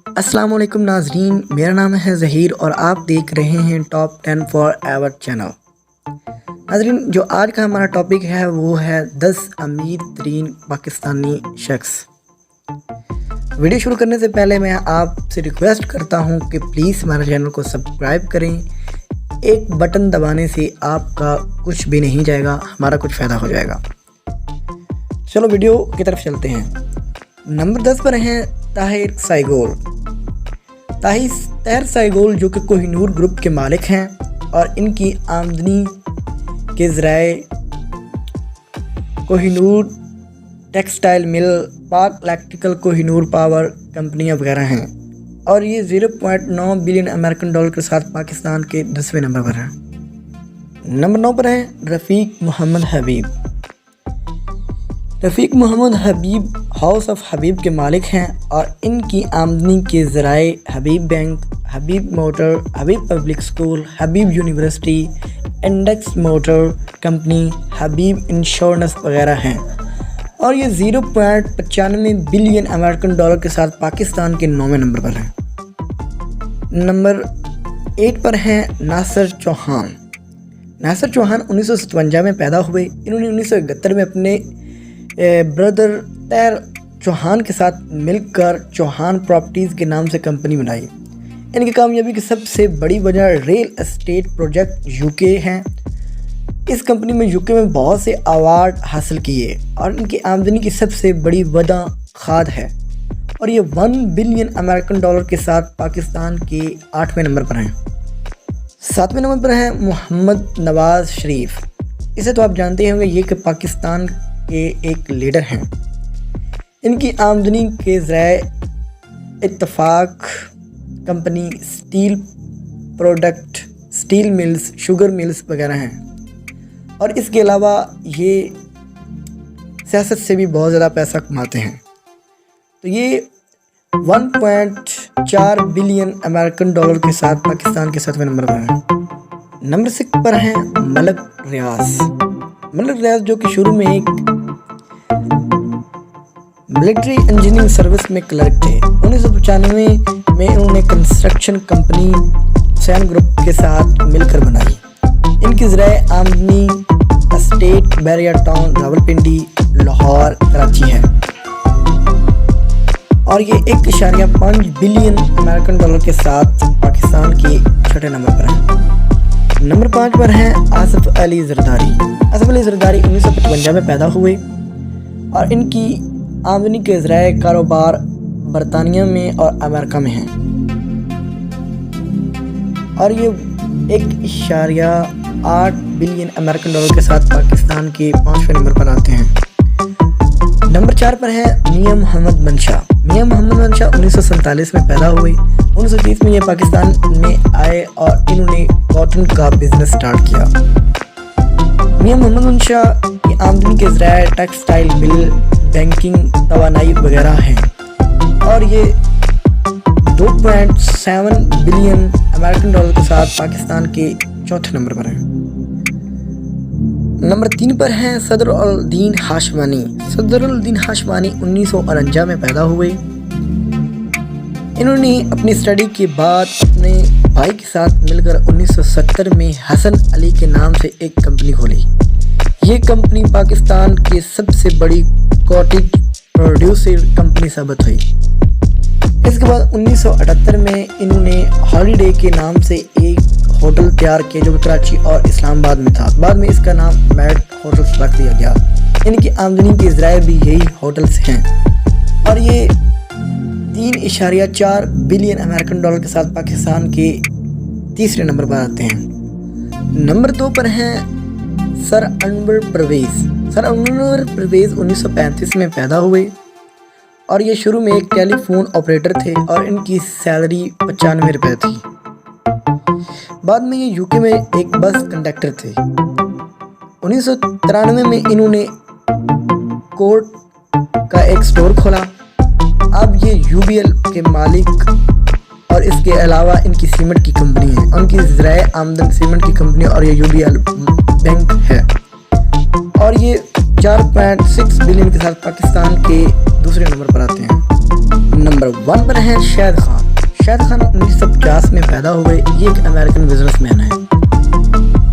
السلام علیکم ناظرین، میرا نام ہے ظہیر اور آپ دیکھ رہے ہیں ٹاپ 10 فار ایور چینل۔ ناظرین، جو آج کا ہمارا ٹاپک ہے وہ ہے 10 امیر ترین پاکستانی شخص۔ ویڈیو شروع کرنے سے پہلے میں آپ سے ریکویسٹ کرتا ہوں کہ پلیز ہمارے چینل کو سبسکرائب کریں۔ ایک بٹن دبانے سے آپ کا کچھ بھی نہیں جائے گا، ہمارا کچھ فائدہ ہو جائے گا۔ چلو ویڈیو کی طرف چلتے ہیں۔ نمبر 10 پر ہیں طاہر سائیگول۔ طاہر سائیگول جو کہ کوہ نور گروپ کے مالک ہیں اور ان کی آمدنی کے ذرائع کوہ نور ٹیکسٹائل مل، پاک الیکٹریکل، کوہ نور پاور کمپنیاں وغیرہ ہیں، اور یہ 0.9 بلین امریکن ڈالر کے ساتھ پاکستان کے 10ویں نمبر پر ہیں۔ نمبر 9 پر ہیں رفیق محمد حبیب۔ رفیق محمد حبیب ہاؤس آف حبیب کے مالک ہیں اور ان کی آمدنی کے ذرائع حبیب بینک، حبیب موٹر، حبیب پبلک اسکول، حبیب یونیورسٹی، انڈیکس موٹر کمپنی، حبیب انشورنس وغیرہ ہیں، اور یہ 0.95 بلین امریکن ڈالر کے ساتھ پاکستان کے 9ویں نمبر پر ہیں۔ نمبر 8 پر ہیں ناصر چوہان۔ ناصر چوہان 1957 میں پیدا ہوئے۔ انہوں نے 1971 میں اپنے بردر طاہر چوہان کے ساتھ مل کر چوہان پراپرٹیز کے نام سے کمپنی بنائی۔ ان کی کامیابی کی سب سے بڑی وجہ ریل اسٹیٹ پروجیکٹ UK ہیں۔ اس کمپنی میں UK میں بہت سے ایوارڈ حاصل کیے اور ان کی آمدنی کی سب سے بڑی وجہ کھاد ہے، اور یہ 1 بلین امریکن ڈالر کے ساتھ پاکستان کے 8ویں نمبر پر ہیں۔ 7ویں نمبر پر ہیں محمد نواز شریف۔ اسے تو آپ جانتے ہوں گے، یہ کہ پاکستان کے ایک لیڈر ہیں۔ ان کی آمدنی کے ذرائع اتفاق company, steel product, steel mills, sugar mills وغیرہ ہیں، اور اس کے علاوہ یہ سیاست سے بھی بہت زیادہ پیسہ کماتے ہیں۔ تو یہ 1.4 بلین امریکن ڈالر کے ساتھ پاکستان کے 7ویں نمبر پر ہیں۔ نمبر 6 پر ہیں ملک ریاض۔ ملک ریاض جو کہ شروع میں ایک ملٹری انجینئرنگ سروس میں کلرک تھے۔ 1995 میں انہوں نے کنسٹرکشن کمپنی حسین گروپ کے ساتھ مل کر بنائی۔ ان کی ذرائع آمدنی اسٹیٹ، بیریا ٹاؤن، راولپنڈی، لاہور، کراچی ہے، اور یہ 1.5 بلین امریکن ڈالر کے ساتھ پاکستان کے 6 نمبر پر ہیں۔ نمبر 5 پر ہیں آصف علی زرداری۔ آصف علی زرداری 1955 میں پیدا ہوئے اور ان کی آمدنی کے ذرائع کاروبار برطانیہ میں اور امریکہ میں ہیں، اور یہ 1.8 بلین امریکن ڈالر کے ساتھ پاکستان کے 5ویں نمبر پر آتے ہیں۔ نمبر 4 پر ہے میاں محمد منشا۔ میاں محمد منشا 1947 میں پیدا ہوئے۔ 1930 میں یہ پاکستان میں آئے اور انہوں نے کاٹن کا بزنس سٹارٹ کیا۔ میاں محمد منشا کی آمدنی کے ذرائع ٹیکسٹائل مل، بینکنگ، توانائی وغیرہ ہیں، اور یہ 2.7 بلین امریکن ڈالر کے ساتھ پاکستان کے 4تھے نمبر پر ہیں۔ نمبر 3 پر ہیں صدر الدین ہاشمانی۔ صدر الدین ہاشمانی 1949 میں پیدا ہوئے۔ انہوں نے اپنی اسٹڈی کے بعد اپنے بھائی کے ساتھ مل کر 1970 میں حسن علی کے نام سے ایک کمپنی کھولی۔ یہ کمپنی پاکستان کی سب سے بڑی کاٹیج پروڈیوسر کمپنی ثابت ہوئی۔ اس کے بعد 1978 میں انہوں نے ہالیڈے کے نام سے ایک ہوٹل تیار کیا جو کہ کراچی اور اسلام آباد میں تھا۔ بعد میں اس کا نام میڈ ہوٹلز رکھ دیا گیا۔ ان کی آمدنی کے ذرائع بھی یہی ہوٹلز ہیں، اور یہ 3.4 بلین امریکن ڈالر کے ساتھ پاکستان کے 3رے نمبر پر آتے ہیں۔ نمبر 2 پر ہیں سر انور پرویز۔ سر انور پرویز 1935 میں پیدا ہوئے اور یہ شروع میں ایک ٹیلی فون آپریٹر تھے اور ان کی سیلری 95 روپے تھی۔ بعد میں یہ UK میں ایک بس کنڈکٹر تھے۔ 1993 میں انہوں نے کوٹ کا ایک سٹور کھولا۔ اب یہ UBL کے مالک، اور اس کے علاوہ ان کی سیمنٹ کی کمپنی ہے، ان کی ذرائع آمدن سیمنٹ کی کمپنی اور یہ UBL بینک ہے، اور یہ 4.6 بلین کے ساتھ پاکستان کے 2 نمبر پر آتے ہیں۔ نمبر 1 پر ہیں شاہد خان۔ شاہد خان 1950 میں پیدا ہوئے، یہ ایک امریکن بزنس مین ہے۔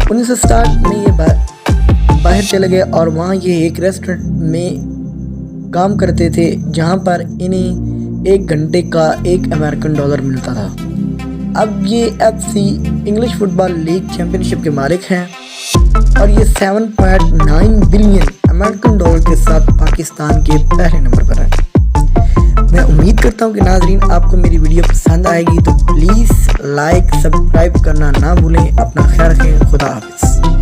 1960 میں یہ باہر چلے گئے اور وہاں یہ ایک ریسٹورنٹ میں کام کرتے تھے جہاں پر انہیں 1 گھنٹے کا $1 ملتا تھا۔ اب یہ FC انگلش فٹ بال لیگ چیمپئن شپ کے مالک ہیں اور یہ $7.9 بلین کے ساتھ پاکستان کے پہلے نمبر پر ہے۔ میں امید کرتا ہوں کہ ناظرین آپ کو میری ویڈیو پسند آئے گی، تو پلیز لائک سبسکرائب کرنا نہ بھولیں۔ اپنا خیال رکھیں، خدا حافظ۔